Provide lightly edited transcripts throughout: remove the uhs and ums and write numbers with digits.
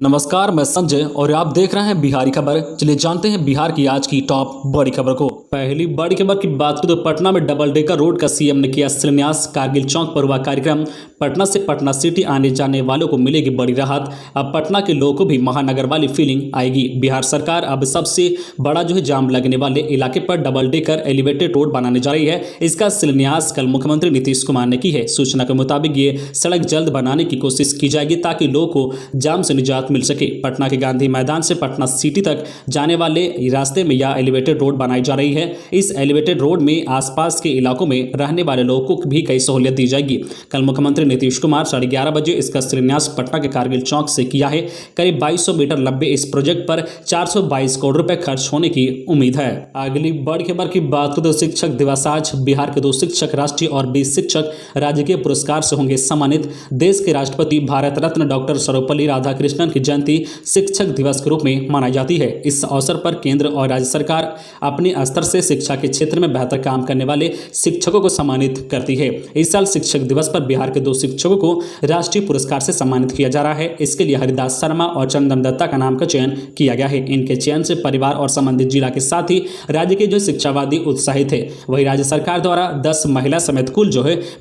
नमस्कार, मैं संजय और आप देख रहे हैं बिहारी खबर। चलिए जानते हैं बिहार की आज की टॉप बड़ी खबर को। पहली बड़ी खबर की बात करें तो पटना में डबल डेकर रोड का सीएम ने किया शिलान्यास। कारगिल चौक पर हुआ कार्यक्रम। पटना से पटना सिटी आने जाने वालों को मिलेगी बड़ी राहत। अब पटना के लोगों को भी महानगर वाली फीलिंग आएगी। बिहार सरकार अब सबसे बड़ा जाम लगने वाले इलाके पर डबल डेकर एलिवेटेड रोड बनाने जा रही है। इसका शिलान्यास कल मुख्यमंत्री नीतीश कुमार ने की है। सूचना के मुताबिक ये सड़क जल्द बनाने की कोशिश की जाएगी ताकि लोगों को जाम से निजात मिल सके। पटना के गांधी मैदान से पटना सिटी तक जाने वाले रास्ते में यह एलिवेटेड रोड बनाई जा रही है। इस एलिवेटेड रोड में आसपास के इलाकों में रहने वाले लोगों को भी कई सहूलियत दी जाएगी। कल मुख्यमंत्री नीतीश कुमार 11:30 बजे इसका शिलान्यास पटना के कारगिल चौक से किया है। करीब 2200 मीटर लंबे इस प्रोजेक्ट पर 422 करोड़ रुपए खर्च होने की उम्मीद है। अगली बड़ी खबर की बात करें तो शिक्षक दिवस आज। बिहार के 2 शिक्षक राष्ट्रीय और 20 शिक्षक राजकीय पुरस्कार से होंगे सम्मानित। देश के राष्ट्रपति भारत रत्न डॉक्टर सर्वपल्ली राधाकृष्णन की जयंती शिक्षक दिवस के रूप में मनाई जाती है। इस अवसर पर केंद्र और राज्य सरकार अपने स्तर से शिक्षा के क्षेत्र में बेहतर काम करने वाले शिक्षकों को सम्मानित करती है। इस साल शिक्षक दिवस पर बिहार के 2 शिक्षकों को राष्ट्रीय पुरस्कार से सम्मानित किया जा रहा है। इसके लिए हरिदास शर्मा और चंदन दत्ता का नाम का चयन किया गया है। इनके चयन से परिवार और संबंधित जिला के साथ ही राज्य के शिक्षावादी उत्साहित है। वही राज्य सरकार द्वारा 10 महिला समेत कुल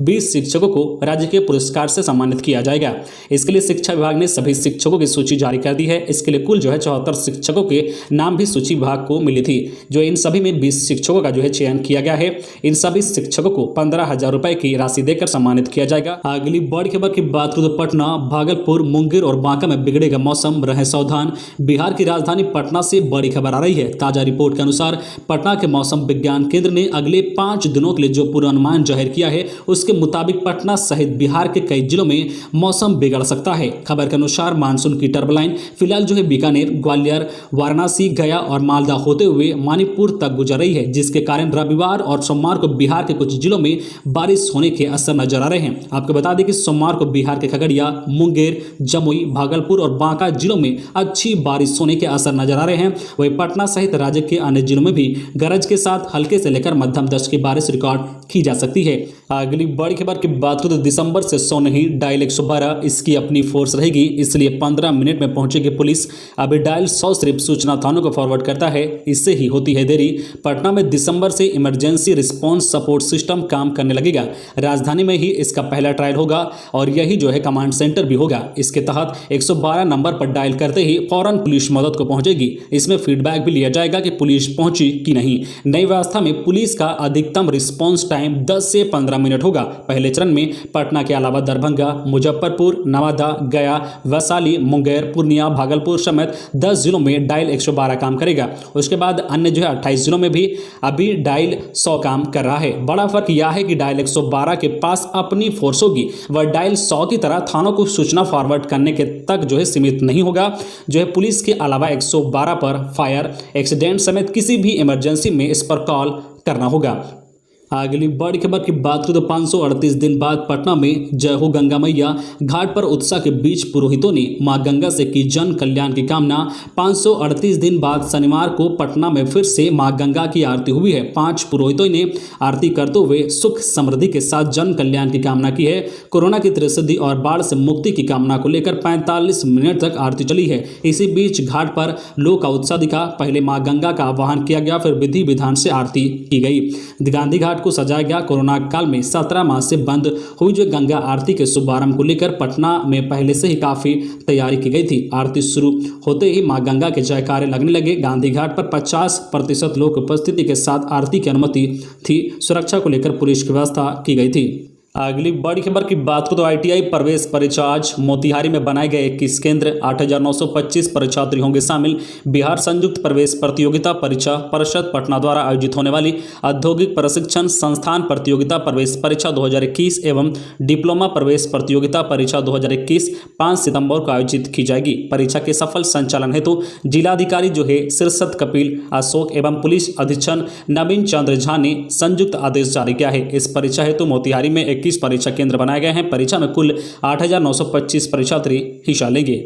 20 शिक्षकों को राज्य के पुरस्कार से सम्मानित किया जाएगा। इसके लिए शिक्षा विभाग ने सभी शिक्षकों की सूची जारी कर दी है। इसके लिए कुल 74 शिक्षकों के नाम भी सूची विभाग को मिली थी। इन सभी में 20 शिक्षकों का चयन किया गया है। इन सभी शिक्षकों को 15,000 रुपए की राशि देकर सम्मानित किया जाएगा। अगली बड़ी खबर की बात करें तो पटना, भागलपुर, मुंगेर और बांका में बिगड़ेगा मौसम, रहे सावधान। बिहार की राजधानी पटना से बड़ी खबर आ रही है। ताजा रिपोर्ट के अनुसार पटना के मौसम विज्ञान केंद्र ने अगले 5 दिनों के लिए जो पूर्वानुमान जाहिर किया है उसके मुताबिक पटना सहित बिहार के कई जिलों में मौसम बिगड़ सकता है। खबर के अनुसार मानसून की टर्बलाइन फिलहाल बीकानेर, ग्वालियर, वाराणसी, गया और मालदा होते हुए मणिपुर तक गुजर रही है, जिसके कारण रविवार और सोमवार को बिहार के कुछ जिलों में बारिश होने के असर नजर आ रहे हैं। आपको बता दें कि सोमवार को बिहार के खगड़िया, मुंगेर, जमुई, भागलपुर और बांका जिलों में अच्छी बारिश होने के असर नजर आ रहे हैं। वहीं पटना सहित राज्य के अन्य जिलों में भी गरज के साथ हल्के से लेकर मध्यम दर्जे की बारिश रिकॉर्ड की जा सकती है। अगली बड़ी खबर की बात करें तो दिसंबर से 100 नहीं, डायल 112 इसकी अपनी फोर्स रहेगी, इसलिए 15 मिनट में पहुंचेगी पुलिस। अभी डायल 100 सिर्फ सूचना थानों को फॉरवर्ड करता है, इससे ही होती है देरी। पटना में दिसंबर से इमरजेंसी रिस्पांस सपोर्ट सिस्टम काम करने लगेगा। राजधानी में ही इसका पहला ट्रायल होगा और यही कमांड सेंटर भी होगा। इसके तहत 112 नंबर पर डायल करते ही फौरन पुलिस मदद को पहुंचेगी। इसमें फीडबैक भी लिया जाएगा कि पुलिस पहुंची कि नहीं। नई व्यवस्था में पुलिस का अधिकतम रिस्पांस टाइम 10 से 15 मिनट होगा। पहले चरण में पटना के अलावा दरभंगा, मुजफ्फरपुर, नवादा, गया, वैशाली, मुंगेर, पूर्णिया, भागलपुर समेत 10 जिलों में डायल 112 काम करेगा। उसके बाद अन्य 28 जिलों में भी अभी डायल 100 काम कर रहा है। बड़ा फर्क यह है कि डायल 112 के पास अपनी फोर्स होगी। वह डायल 100 की तरह थानों को सूचना फॉरवर्ड करने के तक सीमित नहीं होगा। पुलिस के अलावा 112 पर फायर, एक्सीडेंट समेत किसी भी इमरजेंसी में इस पर कॉल करना होगा। अगली बड़ी खबर की बात करें तो 538 दिन बाद पटना में जय हो गंगा मैया घाट पर उत्साह के बीच पुरोहितों ने मां गंगा से की जन कल्याण की कामना। 538 दिन बाद शनिवार को पटना में फिर से मां गंगा की आरती हुई है। 5 पुरोहितों ने आरती करते हुए सुख समृद्धि के साथ जन कल्याण की कामना की है। कोरोना की त्रसिद्धि और बाढ़ से मुक्ति की कामना को लेकर 45 मिनट तक आरती चली है। इसी बीच घाट पर लोग का उत्साह दिखा। पहले मां गंगा का आह्वान किया गया, फिर विधि विधान से आरती की गई। गांधी घाट को सजाया गया। कोरोना काल में 17 माह से बंद हुई गंगा आरती के शुभारंभ को लेकर पटना में पहले से ही काफी तैयारी की गई थी। आरती शुरू होते ही मां गंगा के जयकारे लगने लगे। गांधी घाट पर 50% लोग उपस्थिति के साथ आरती की अनुमति थी। सुरक्षा को लेकर पुलिस की व्यवस्था की गई थी। अगली बड़ी खबर की बात को तो आईटीआई प्रवेश परीक्षा आज। मोतिहारी में बनाए गए 21 केंद्र, 8,925 परीक्षार्थी होंगे शामिल। बिहार संयुक्त प्रवेश प्रतियोगिता परीक्षा परिषद पटना द्वारा आयोजित होने वाली औद्योगिक प्रशिक्षण संस्थान प्रतियोगिता प्रवेश परीक्षा 2021 एवं डिप्लोमा प्रवेश प्रतियोगिता परीक्षा 2021 5 सितंबर को आयोजित की जाएगी। परीक्षा के सफल संचालन हेतु जिलाधिकारी शीर्षद कपिल अशोक एवं पुलिस अधीक्षक नवीन चंद्र झा ने संयुक्त आदेश जारी किया है। इस परीक्षा हेतु मोतिहारी में 21 परीक्षा केंद्र बनाए गए हैं। परीक्षा में कुल 8,925 परीक्षार्थी हिस्सा लेंगे।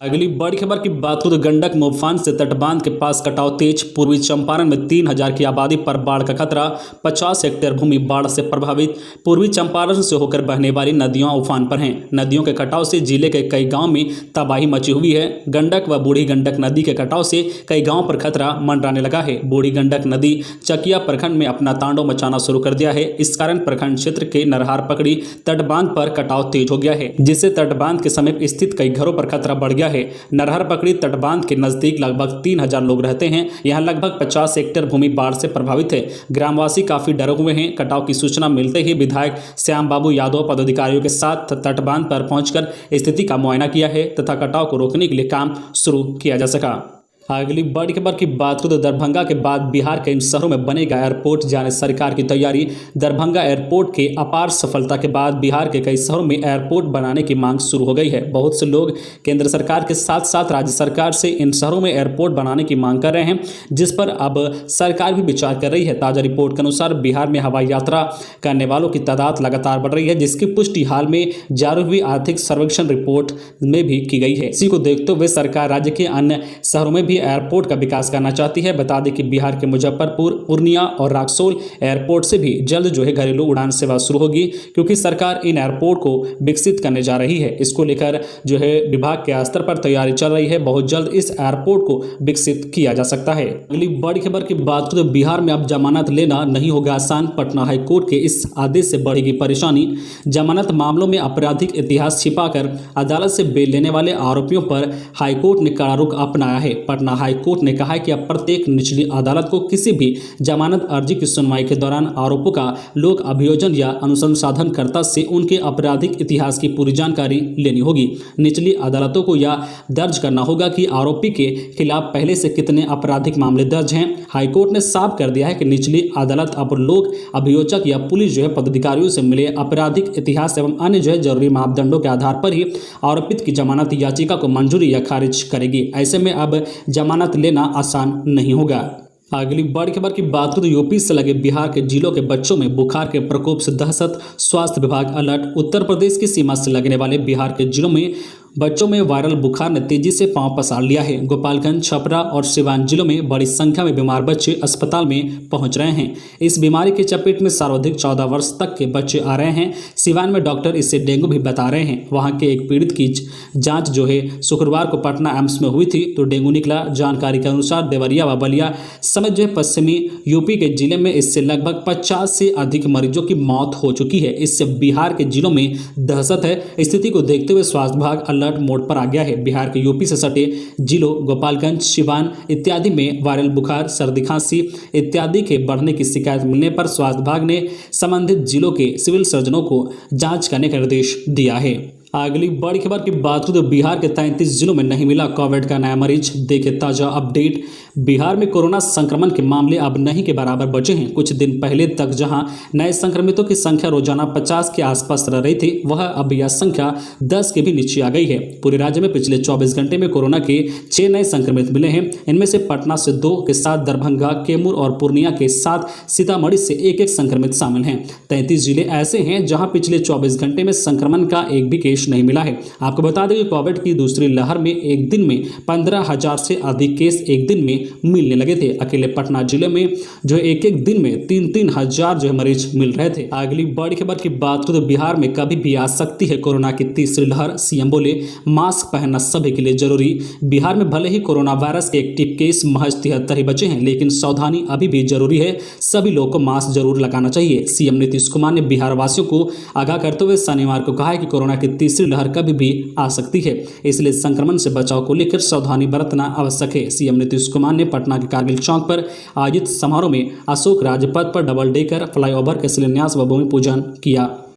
अगली बड़ी खबर की बात हो तो गंडक मोफान से तटबांध के पास कटाव तेज। पूर्वी चंपारण में 3000 की आबादी पर बाढ़ का खतरा। 50 हेक्टेयर भूमि बाढ़ से प्रभावित। पूर्वी चंपारण से होकर बहने वाली नदियां उफान पर हैं। नदियों के कटाव से जिले के कई गांव में तबाही मची हुई है। गंडक व बूढ़ी गंडक नदी के कटाव से कई गाँव पर खतरा मंडराने लगा है। बूढ़ी गंडक नदी चकिया प्रखंड में अपना तांडव मचाना शुरू कर दिया है। इस कारण प्रखंड क्षेत्र के नरहार पकड़ी तटबांध पर कटाव तेज हो गया है, जिससे तटबांध के समीप स्थित कई घरों पर खतरा बढ़ गया है। नरहर पकड़ी तटबांध के नजदीक लगभग 3000 लोग रहते हैं। यहां लगभग 50 हेक्टेयर भूमि बाढ़ से प्रभावित है। ग्रामवासी काफी डरे हुए हैं। कटाव की सूचना मिलते ही विधायक श्याम बाबू यादव पदाधिकारियों के साथ तटबांध पर पहुंचकर स्थिति का मुआयना किया है तथा कटाव को रोकने के लिए काम शुरू किया जा सका। अगली बड़ी खबर की बात करें तो दरभंगा के बाद बिहार के इन शहरों में बनेगा एयरपोर्ट, जाने सरकार की तैयारी। दरभंगा एयरपोर्ट के अपार सफलता के बाद बिहार के कई शहरों में एयरपोर्ट बनाने की मांग शुरू हो गई है। बहुत से लोग केंद्र सरकार के साथ साथ राज्य सरकार से इन शहरों में एयरपोर्ट बनाने की मांग कर रहे हैं, जिस पर अब सरकार भी विचार कर रही है। ताजा रिपोर्ट के अनुसार बिहार में हवाई यात्रा करने वालों की तादाद लगातार बढ़ रही है, जिसकी पुष्टि हाल में जारी हुई आर्थिक सर्वेक्षण रिपोर्ट में भी की गई है। इसी को देखते हुए सरकार राज्य के अन्य शहरों में भी एयरपोर्ट का विकास करना चाहती है। बता दें कि बिहार के मुजफ्फरपुर, पूर्णिया और रक्सौल एयरपोर्ट से भी जल्द घरेलू उड़ान सेवा शुरू होगी, क्योंकि सरकार इन एयरपोर्ट को विकसित करने जा रही है। इसको लेकर विभाग के स्तर पर तैयारी चल रही है। बहुत जल्द इस एयरपोर्ट को विकसित किया जा सकता है। अगली बड़ी खबर की बात करें तो बिहार में अब जमानत लेना नहीं होगा आसान। पटना हाईकोर्ट के इस आदेश से बढ़ेगी परेशानी। जमानत मामलों में आपराधिक इतिहास छिपाकर अदालत से बेल लेने वाले आरोपियों पर हाईकोर्ट ने कड़ा रुख अपनाया है। पटना हाईकोर्ट ने कहा है कि अब प्रत्येक निचली अदालत को किसी भी जमानत अर्जी की सुनवाई के दौरान आरोपों का लोक अभियोजन या अनुसंधानकर्ता से उनके आपराधिक इतिहास की पूरी जानकारी लेनी होगी। निचली अदालतों को यह दर्ज करना होगा कि आरोपी के खिलाफ पहले से कितने आपराधिक मामले दर्ज हैं। हाईकोर्ट ने साफ कर दिया है कि निचली अदालत अब लोक अभियोजक या पुलिस पदाधिकारियों से मिले आपराधिक इतिहास एवं अन्य जरूरी मापदंडों के आधार पर ही आरोपित की जमानत याचिका को मंजूरी या खारिज करेगी। ऐसे में अब जमानत लेना आसान नहीं होगा। अगली बड़ी खबर की बात करें तो यूपी से लगे बिहार के जिलों के बच्चों में बुखार के प्रकोप से दहशत। स्वास्थ्य विभाग अलर्ट। उत्तर प्रदेश की सीमा से लगने वाले बिहार के जिलों में बच्चों में वायरल बुखार ने तेजी से पांव पसार लिया है। गोपालगंज, छपरा और सिवान जिलों में बड़ी संख्या में बीमार बच्चे अस्पताल में पहुंच रहे हैं। इस बीमारी के चपेट में सर्वाधिक 14 वर्ष तक के बच्चे आ रहे हैं। सिवान में डॉक्टर इसे डेंगू भी बता रहे हैं। वहां के एक पीड़ित की जांच शुक्रवार को पटना एम्स में हुई थी तो डेंगू निकला। जानकारी के अनुसार देवरिया व बलिया समेत पश्चिमी यूपी के जिले में इससे लगभग 50 से अधिक मरीजों की मौत हो चुकी है। इससे बिहार के जिलों में दहशत है। स्थिति को देखते हुए स्वास्थ्य विभाग अलर्ट मोड पर आ गया है। बिहार के यूपी से सटे जिलों गोपालगंज, सिवान इत्यादि में वायरल बुखार, सर्दी, खांसी इत्यादि के बढ़ने की शिकायत मिलने पर स्वास्थ्य विभाग ने संबंधित जिलों के सिविल सर्जनों को जांच करने का निर्देश दिया है। अगली बड़ी खबर की बात करें तो बिहार के 33 जिलों में नहीं मिला कोविड का नया मरीज। देखे ताजा अपडेट। बिहार में कोरोना संक्रमण के मामले अब नहीं के बराबर बचे हैं। कुछ दिन पहले तक जहां नए संक्रमितों की संख्या रोजाना 50 के आसपास रह रही थी, वह अब यह संख्या 10 के भी नीचे आ गई है। पूरे राज्य में पिछले 24 घंटे में कोरोना के 6 नए संक्रमित मिले हैं। इनमें से पटना से 2 के साथ दरभंगा, कैमूर और पूर्णिया के साथ सीतामढ़ी से एक संक्रमित शामिल हैं। 33 जिले ऐसे हैं जहां पिछले 24 घंटे में संक्रमण का एक भी केस नहीं मिला है। आपको बता दें कि कोविड की दूसरी लहर में एक दिन में 15,000 से अधिक केस एक दिन में मिलने लगे थे। अकेले पटना जिले में एक दिन में 3-3 हजार मरीज मिल रहे थे। अगली बड़ी खबर की बात करें तो बिहार में कभी भी आ सकती है कोरोना की तीसरी लहर। सीएम बोले मास्क पहनना सभी के लिए जरूरी। बिहार में भले ही कोरोना वायरस के एक्टिव केस महज 73 ही बचे हैं, लेकिन सावधानी अभी भी जरूरी है। सभी लोगों को मास्क जरूर लगाना चाहिए। सीएम नीतीश कुमार ने बिहार वासियों को आगाह करते हुए शनिवार को कहा है कि कोरोना की तीसरी लहर कभी भी आ सकती है, इसलिए संक्रमण से बचाव को लेकर सावधानी बरतना आवश्यक है। सीएम नीतीश कुमार ने पटना के कारगिल चौक पर आयोजित समारोह में अशोक राजपथ पर डबल डेकर फ्लाईओवर के शिलान्यास व भूमि पूजन किया।